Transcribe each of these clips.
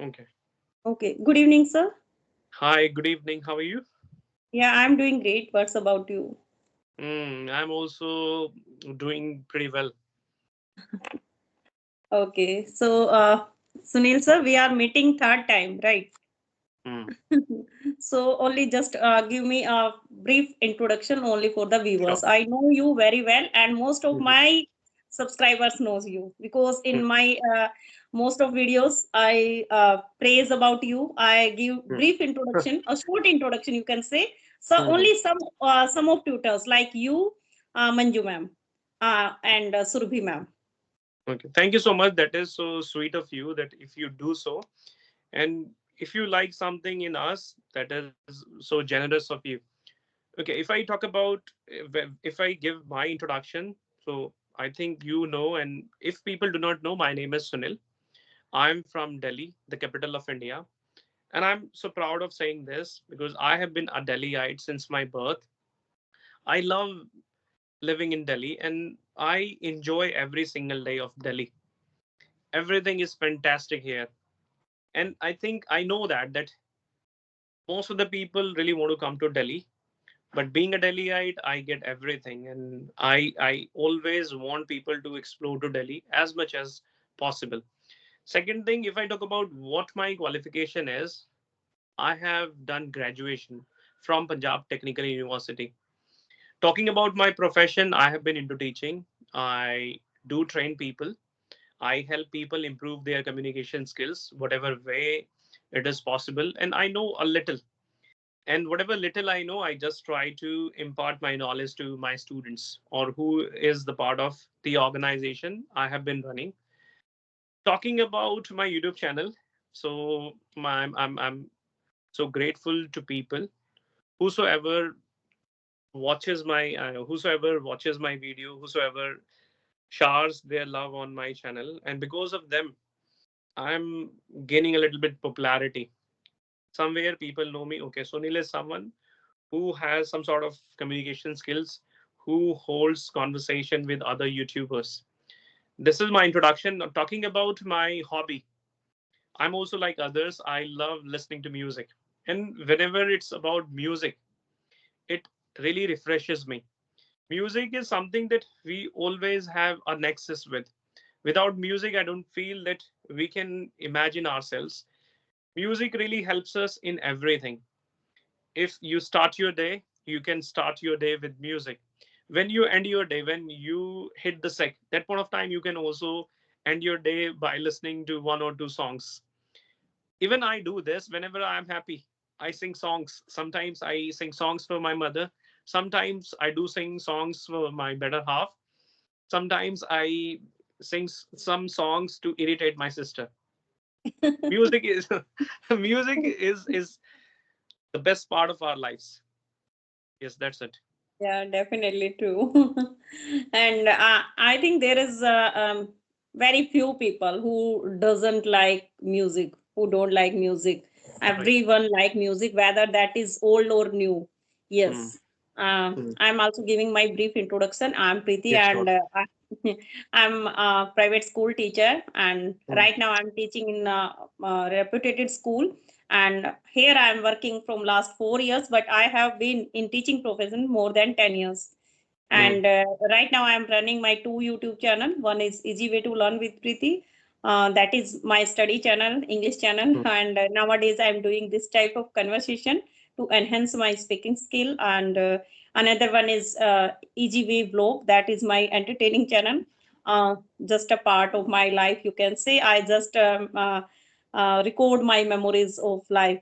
Okay. Okay. Good evening, sir. Hi, good evening. How are you? Yeah, I'm doing great. What's about you? I'm also doing pretty well. Okay. So, Sunil, sir, we are meeting third time, right? Mm, So, only just give me a brief introduction only for the sure. viewers. I know you very well, and most of Mhm. my subscribers knows you because in Mm, my most of videos I praise about you. I give mm, brief introduction, a short introduction, you can say. So mhm. only some of tutors like you, Manju ma'am, and Surabhi ma'am. Okay. Thank you so much. That is so sweet of you that if you do so, and if you like something in us, that is so generous of you. Okay. If I talk about if I give my introduction, so I think you know, and if people do not know, my name is Sunil. I'm from Delhi, the capital of India. And I'm so proud of saying this because I have been a Delhiite since my birth. I love living in Delhi and I enjoy every single day of Delhi. Everything is fantastic here. And I think I know that most of the people really want to come to Delhi. But being a Delhiite, I get everything. And I always want people to explore to Delhi as much as possible. Second thing, if I talk about what my qualification is, I have done graduation from Punjab Technical University. Talking about my profession, I have been into teaching. I do train people. I help people improve their communication skills, whatever way it is possible. And I know a little. And whatever little I know, I just try to impart my knowledge to my students or who is the part of the organization I have been running. Talking about my YouTube channel, so I'm so grateful to people whosoever whosoever watches my video, whosoever showers their love on my channel, and because of them I'm gaining a little bit popularity. Somewhere people know me. Okay, Sunil is someone who has some sort of communication skills, who holds conversation with other YouTubers. This is my introduction. Now, talking about my hobby, I'm also like others. I love listening to music, and whenever it's about music, it really refreshes me. Music is something that we always have a nexus with. Without music, I don't feel that we can imagine ourselves. Music really helps us in everything. If you start your day, you can start your day with music. When you end your day, when you hit the sec, that point of time, you can also end your day by listening to one or two songs. Even I do this whenever I'm happy. I sing songs. Sometimes I sing songs for my mother. Sometimes I do sing songs for my better half. Sometimes I sing some songs to irritate my sister. Music is music is the best part of our lives. Yes, that's it. Yeah, definitely true. And I think there is very few people who doesn't like music, who don't like music. Right. Everyone like music, whether that is old or new. Hmm. Yes. Hmm. I'm also giving my brief introduction. I'm Preeti, Yes, and sure. I'm a private school teacher. And Hmm. right now, I'm teaching in a reputed school, and here I am working from last 4 years, but I have been in teaching profession more than 10 years. Hmm. And right now I am running my two YouTube channel. One is Easy Way to Learn with Preeti. That is my study channel, English channel. Hmm. And nowadays I'm doing this type of conversation to enhance my speaking skill. And another one is Easy Way Vlog. That is my entertaining channel. Just a part of my life, you can say. I just record my memories of life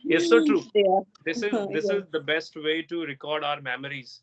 Yes, so true. there. This Yeah. is the best way to record our memories.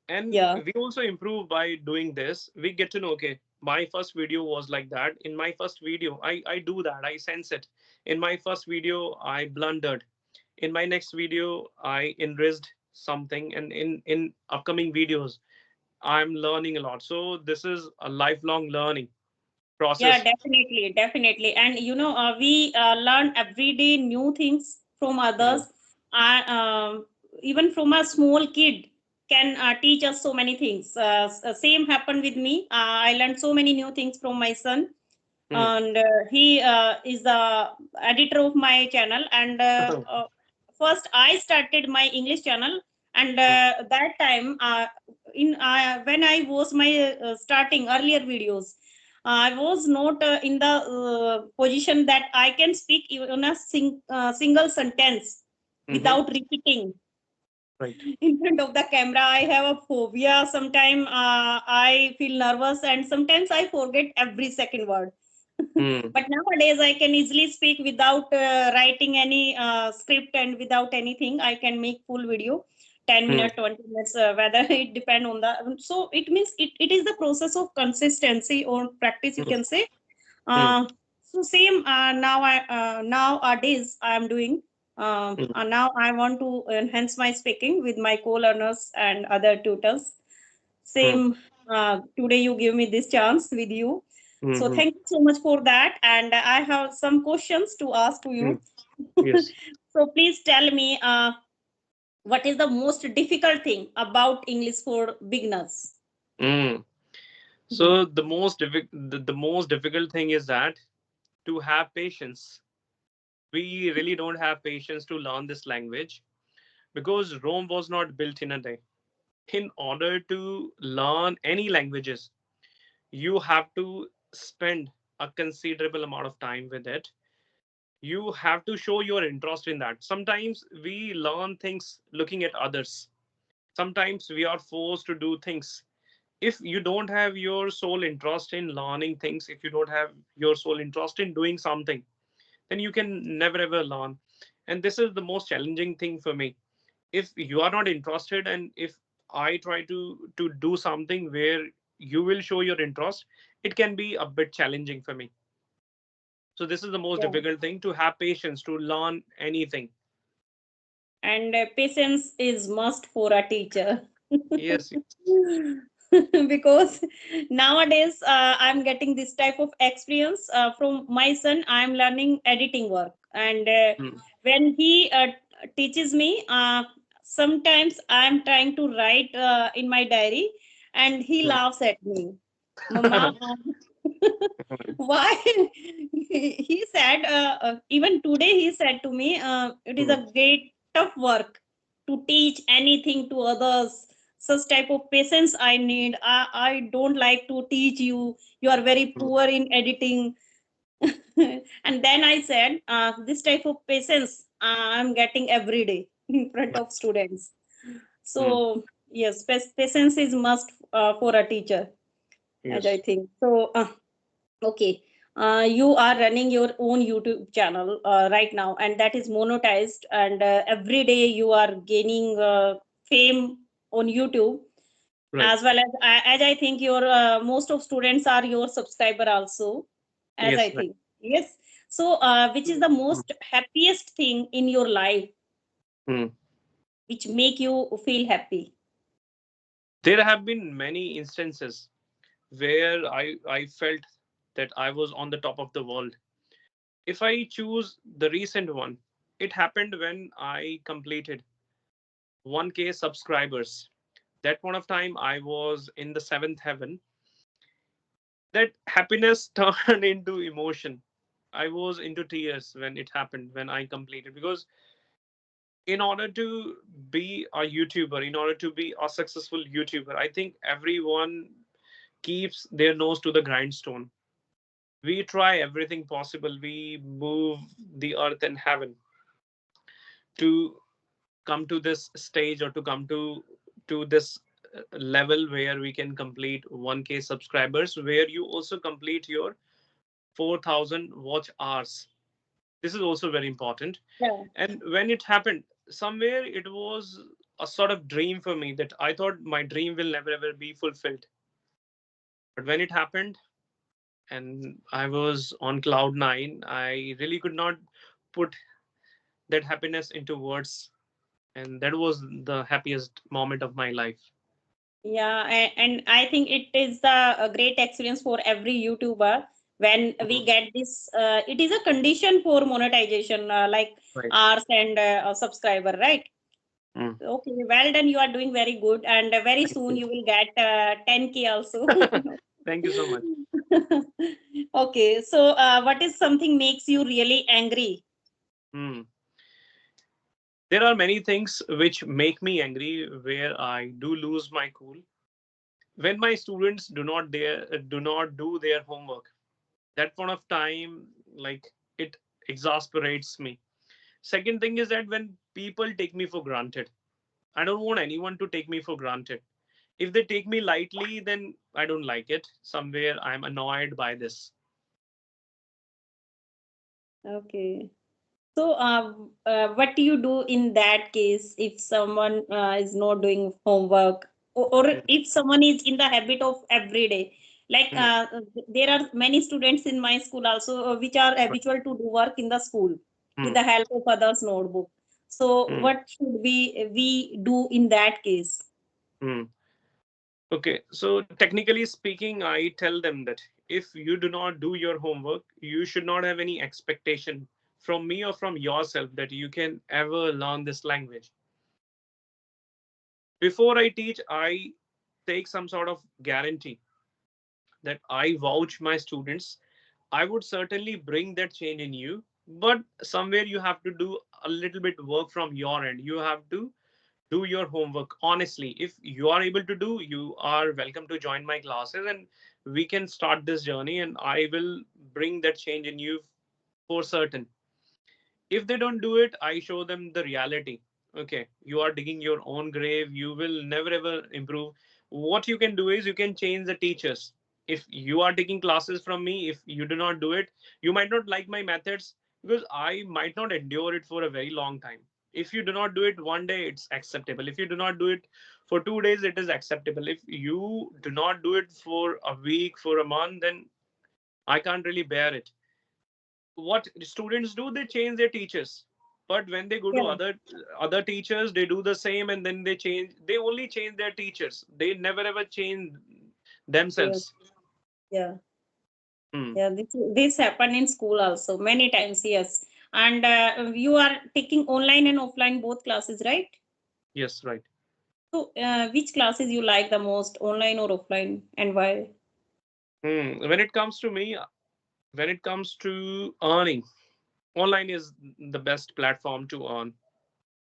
And Yeah. we also improve by doing this. We get to know, okay, my first video was like that. In my first video, I do that. I sense it. In my first video, I blundered. In my next video, I enriched something. And in upcoming videos, I'm learning a lot. So this is a lifelong learning Yeah, process. definitely, definitely. And we learn every day new things from others. Hmm. I even from a small kid can teach us so many things. Same happened with me. I learned so many new things from my son. Hmm. and he is the editor of my channel. And first I started my English channel, and that time in when I was my starting earlier videos, I was not in the position that I can speak even a single sentence Hmm. without repeating Right. in front of the camera. I have a phobia. Sometimes I feel nervous, and sometimes I forget every second word. Hmm. But nowadays I can easily speak without writing any script, and without anything I can make full video, 10 Hmm. minutes, 20 minutes, whether it depend on the, so it means it is the process of consistency or practice, you Hmm. can say. Hmm. So same nowadays I am doing, Hmm. now I want to enhance my speaking with my co-learners and other tutors. Hmm. Same, today you give me this chance with you, so Hmm. thank you so much for that. And I have some questions to ask to Hmm. you. Yes. So please tell me, what is the most difficult thing about English for beginners? Hmm. Mhm. So the most difficult thing is that to have patience. We really don't have patience to learn this language because Rome was not built in a day. In order to learn any languages, you have to spend a considerable amount of time with it. You have to show your interest in that. Sometimes we learn things looking at others. Sometimes we are forced to do things. If you don't have your sole interest in learning things, if you don't have your sole interest in doing something, then you can never ever learn. And this is the most challenging thing for me. If you are not interested, and if I try to do something where you will show your interest, it can be a bit challenging for me. So this is the most Yeah. difficult thing, to have patience to learn anything. And patience is must for a teacher. Yes. Because nowadays I'm getting this type of experience from my son. I'm learning editing work, and Hmm. when he teaches me, sometimes I'm trying to write in my diary, and he Hmm. laughs at me. Mama, why? He said, even today he said to me, it is Hmm. a great tough work to teach anything to others. Such type of patience I need. I don't like to teach you. You are very Hmm. poor in editing. And then I said, this type of patience I'm getting every day in front of students. Hmm. So yes, patience is must for a teacher, as I Yes. think. So okay. You are running your own YouTube channel right now, and that is monetized, and every day you are gaining fame on YouTube, Right. as well as I think your most of students are your subscriber also, as I Yes. Right. think. Yes. So, which is the Hmm. most happiest thing in your life, Hmm. which make you feel happy? There have been many instances where I felt that I was on the top of the world. If I choose the recent one, it happened when I completed 1K subscribers. That point of time, I was in the seventh heaven. That happiness turned into emotion. I was into tears when it happened, when I completed. Because in order to be a YouTuber, in order to be a successful YouTuber, I think everyone keeps their nose to the grindstone. We try everything possible. We move the earth and heaven to come to this stage, or to come to this level where we can complete 1K subscribers, where you also complete your 4,000 watch hours. This is also very important. Yeah. And when it happened, somewhere it was a sort of dream for me, that I thought my dream will never ever be fulfilled. But when it happened, and I was on cloud nine, I really could not put that happiness into words. And that was the happiest moment of my life. Yeah, and I think it is a great experience for every YouTuber when we Mhm. get this. It is a condition for monetization, like Right. hours and subscriber, right? Mm. Okay, well done. You are doing very good, and very Thank soon you. you will get 10K also. Thank you so much. Okay, so what is something makes you really angry? Hmm. There are many things which make me angry where I do lose my cool. When my students do not do their homework, that point of time, like, it exasperates me. Second thing is that when people take me for granted, I don't want anyone to take me for granted. If they take me lightly, then I don't like it. Somewhere I'm annoyed by this. Okay. So, what do you do in that case if someone is not doing homework, or Hmm. if someone is in the habit of every day? Like, Hmm. there are many students in my school also which are habitual to do work in the school with Hmm. the help of others' notebook. So, Hmm. what should we do in that case? Hmm. Okay, so technically speaking, I tell them that if you do not do your homework, you should not have any expectation from me or from yourself that you can ever learn this language. Before I teach, I take some sort of guarantee that I vouch my students. I would certainly bring that change in you, but somewhere you have to do a little bit work from your end. You have to do your homework honestly. If you are able to do, you are welcome to join my classes and we can start this journey, and I will bring that change in you for certain. If they don't do it, I show them the reality. Okay, you are digging your own grave, you will never ever improve. What you can do is you can change the teachers. If you are taking classes from me, if you do not do it, you might not like my methods, because I might not endure it for a very long time. If you do not do it one day, it's acceptable. If you do not do it for 2 days, it is acceptable. If you do not do it for a week, for a month, then I can't really bear it. What students do, they change their teachers, but when they go to Yeah. other teachers, they do the same, and then they only change their teachers, they never ever change Yes. themselves. Yeah. Hmm. Yeah. This happen in school also many times. Yes. And you are taking online and offline both classes, right? Yes, right. So, which classes you like the most, online or offline, and why? When it comes to me, when it comes to earning, online is the best platform to earn,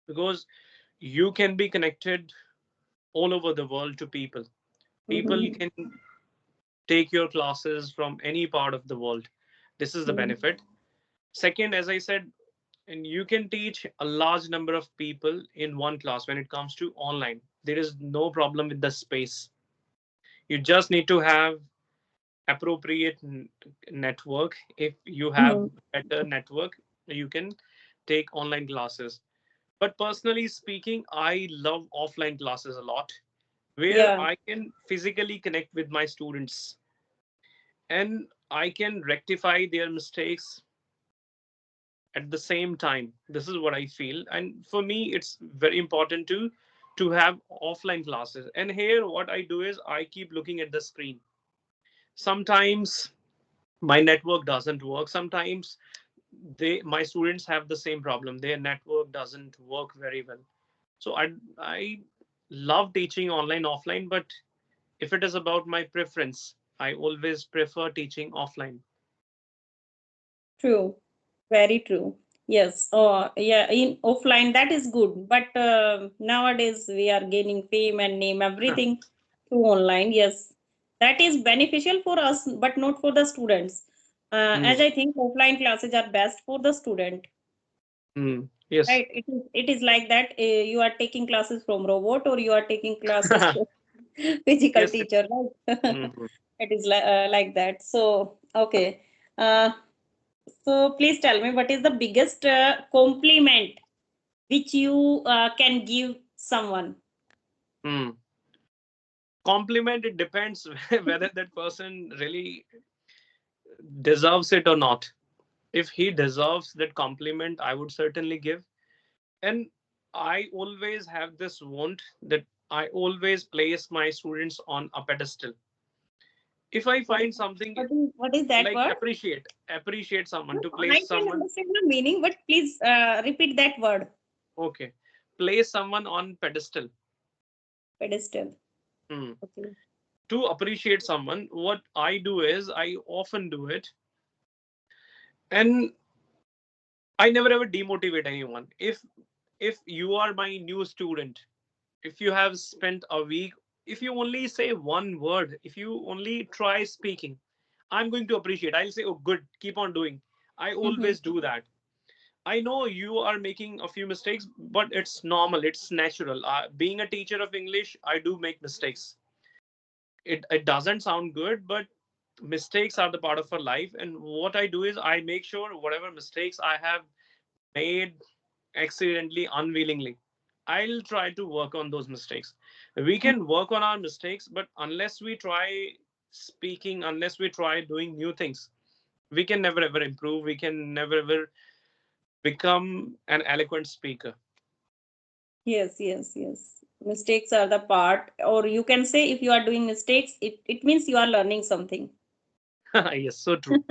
because you can be connected all over the world to people. People Mm-hmm. can take your classes from any part of the world. This is the benefit. Second, as I said, and you can teach a large number of people in one class. When it comes to online, there is no problem with the space. You just need to have appropriate network. If you have Mm-hmm. better network, you can take online classes. But personally speaking, I love offline classes a lot, where Yeah. I can physically connect with my students and I can rectify their mistakes at the same time. This is what I feel, and for me it's very important to have offline classes. And here what I do is I keep looking at the screen. Sometimes my network doesn't work, sometimes they my students have the same problem, their network doesn't work very well. So I love teaching online offline, but if it is about my preference, I always prefer teaching offline. True. Very true. Yes. Oh, yeah. In offline, that is good. But nowadays, we are gaining fame and name, everything through online. Yes, that is beneficial for us, but not for the students. Hmm. As I think offline classes are best for the student. Hmm. Yes. Right. It is like that. You are taking classes from robot, or you are taking classes from physical Yes. teacher. Right. Mhm. It is like that. So okay. Uh, so please tell me, what is the biggest compliment which you can give someone? Hmm. Compliment, it depends whether that person really deserves it or not. If he deserves that compliment, I would certainly give. And I always have this want that I always place my students on a pedestal. If I What is find something what is that like word? appreciate someone, No, to I place can someone. understand the meaning, but please repeat that word. Okay, place someone on pedestal. Pedestal. Hmm. Okay. to appreciate someone, what I do is I often do it, and I never ever demotivate anyone. If you are my new student, if you have spent a week, if you only say one word, if you only try speaking, I'm going to appreciate. I'll say, oh, good, keep on doing. I Mm-hmm. always do that. I know you are making a few mistakes, but it's normal, it's natural. Being a teacher of English, I do make mistakes. It doesn't sound good, but mistakes are the part of our life. And what I do is I make sure whatever mistakes I have made accidentally, unwillingly, I'll try to work on those mistakes. We can work on our mistakes, but unless we try speaking, unless we try doing new things, we can never ever improve. We can never ever become an eloquent speaker. Yes, yes, yes. Mistakes are the part, or you can say if you are doing mistakes, it means you are learning something. Yes, so true.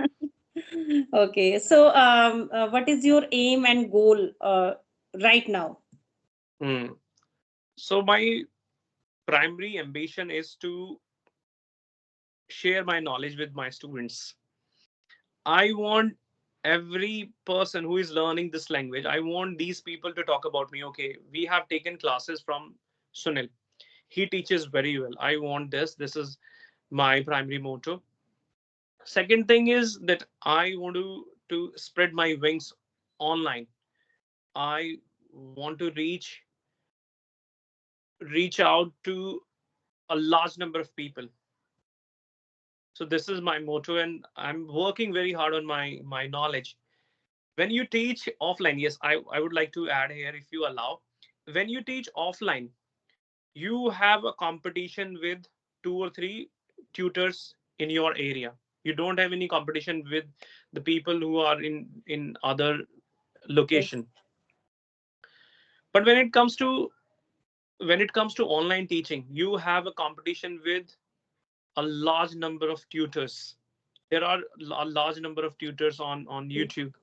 Okay, so what is your aim and goal right now? Hmm. So my primary ambition is to share my knowledge with my students. I want every person who is learning this language, I want these people to talk about me. Okay, we have taken classes from Sunil. He teaches very well. I want this. This is my primary motto. Second thing is that I want to spread my wings online. I want to reach out to a large number of people. So this is my motto, and I'm working very hard on my knowledge. When you teach offline, yes, I would like to add here, if you allow. When you teach offline, you have a competition with two or three tutors in your area. You don't have any competition with the people who are in other Yes. location. But when it comes to online teaching, you have a competition with a large number of tutors. There are a large number of tutors on YouTube.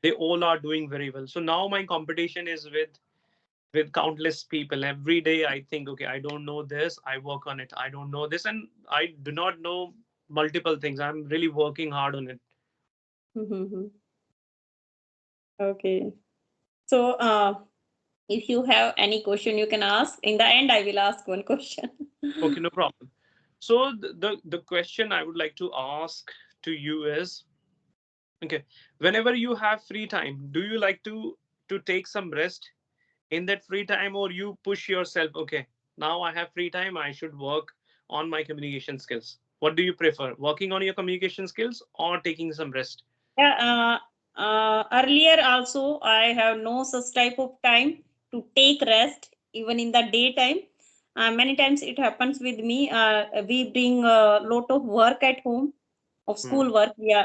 They all are doing very well. So now my competition is with countless people. Every day I think, okay, I don't know this, I work on it. I don't know this, and I do not know multiple things. I'm really working hard on it. Mm-hmm. Okay. So if you have any question, you can ask. In the end, I will ask one question. Okay, no problem. So the question I would like to ask to you is, okay, whenever you have free time, do you like to take some rest in that free time, or you push yourself, okay, now I have free time, I should work on my communication skills? What do you prefer, working on your communication skills or taking some rest? Yeah, earlier also I have no such type of time to take rest even in the daytime. Many times it happens with me. We bring a lot of work at home, of Hmm. school work. Yeah,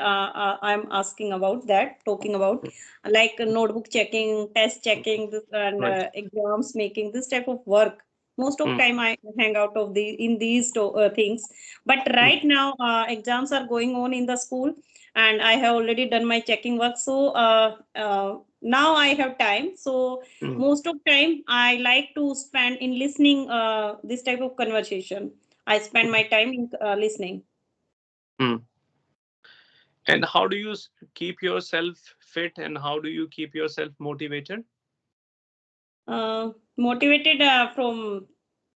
I'm asking about that, talking about like notebook checking, test checking, this, and Right. exams making this type of work. Most of Hmm. time I hang out of the in these things. But Hmm. right now exams are going on in the school, and I have already done my checking work. So now I have time. So Hmm. most of time I like to spend in listening this type of conversation. I spend my time in listening. Hmm. And how do you keep yourself fit, and how do you keep yourself motivated? Motivated from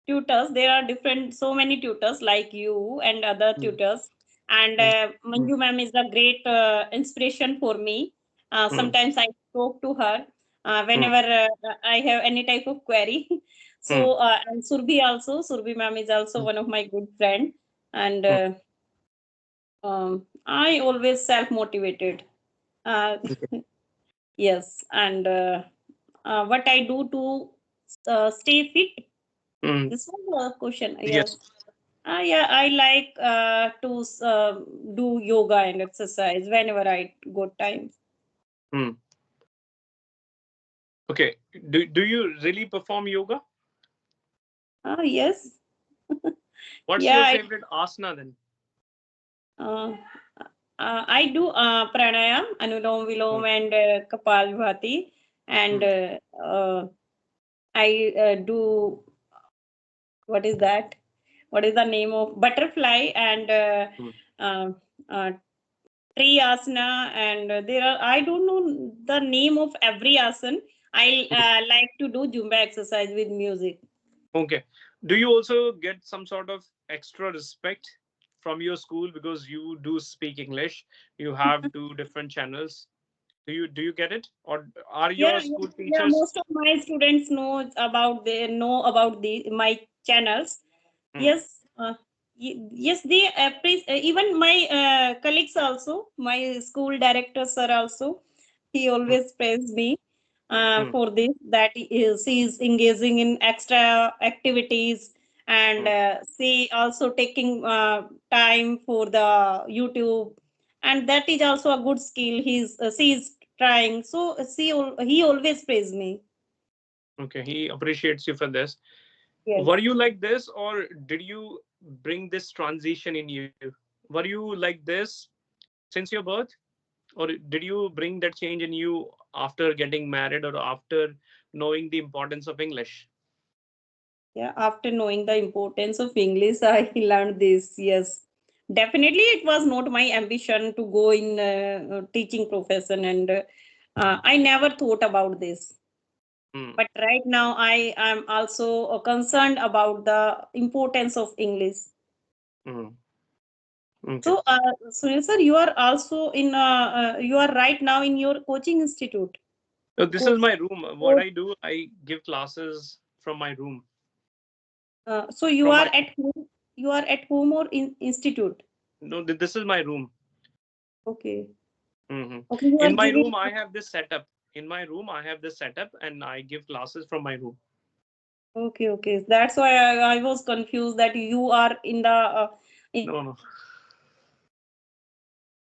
tutors. There are different, so many tutors like you and other Hmm. tutors. And Hmm. Hmm. Manju ma'am is a great inspiration for me. Hmm. Sometimes I talk to her Hmm. whenever I have any type of query. Hmm. So, and Surbi also, Surbi ma'am is also Hmm. one of my good friend. And Hmm. I always self motivated. Uh, Okay. yes, and what I do to stay fit. Hmm. This was a question. Yes. Yes. Yeah, I like to do yoga and exercise whenever I got time. Hmm. Okay. Do you really perform yoga? Yes. What's Yeah, your favorite asana then? uh, I do pranayam, anulom vilom, Hmm. and kapalbhati, and Hmm. I do, what is that? what is the name of butterfly and Hmm. uh, uh, tree asana, and there are, I don't know the name of every asan. I Hmm. like to do Zumba exercise with music. Okay. Do you also get some sort of extra respect from your school because you do speak English? You have two different channels. Do you get it, or are Yeah, your yeah, school yeah. teachers? Most of my students know about the my channels. Hmm. Yes, yes, they appreciate. Even my colleagues also, my school director sir also, he Hmm. always praised me Hmm. for this, that she is engaging in extra activities, and Hmm. she also taking time for the YouTube, and that is also a good skill. She is trying, so he always praise me. Okay, he appreciates you for this. Were Yes. you like this, or did you bring this transition in you? Were you like this since your birth, or did you bring that change in you after getting married or after knowing the importance of English? Yeah, after knowing the importance of English, I learned this. Yes, definitely, it was not my ambition to go in teaching profession, and I never thought about this. Hmm. But right now, I am also concerned about the importance of English. Hmm. Okay. So, Sunil sir, you are also in. You are right now in your coaching institute. So this is Coach, my room. What coach. I do, I give classes from my room. So you From are my at home. You are at home or in institute. no, this is my room. Okay. Hmm. Okay, you are In my giving. room, I have this setup. In my room, I have this setup, and I give classes from my room. Okay, okay. That's why I was confused that you are in the No, no.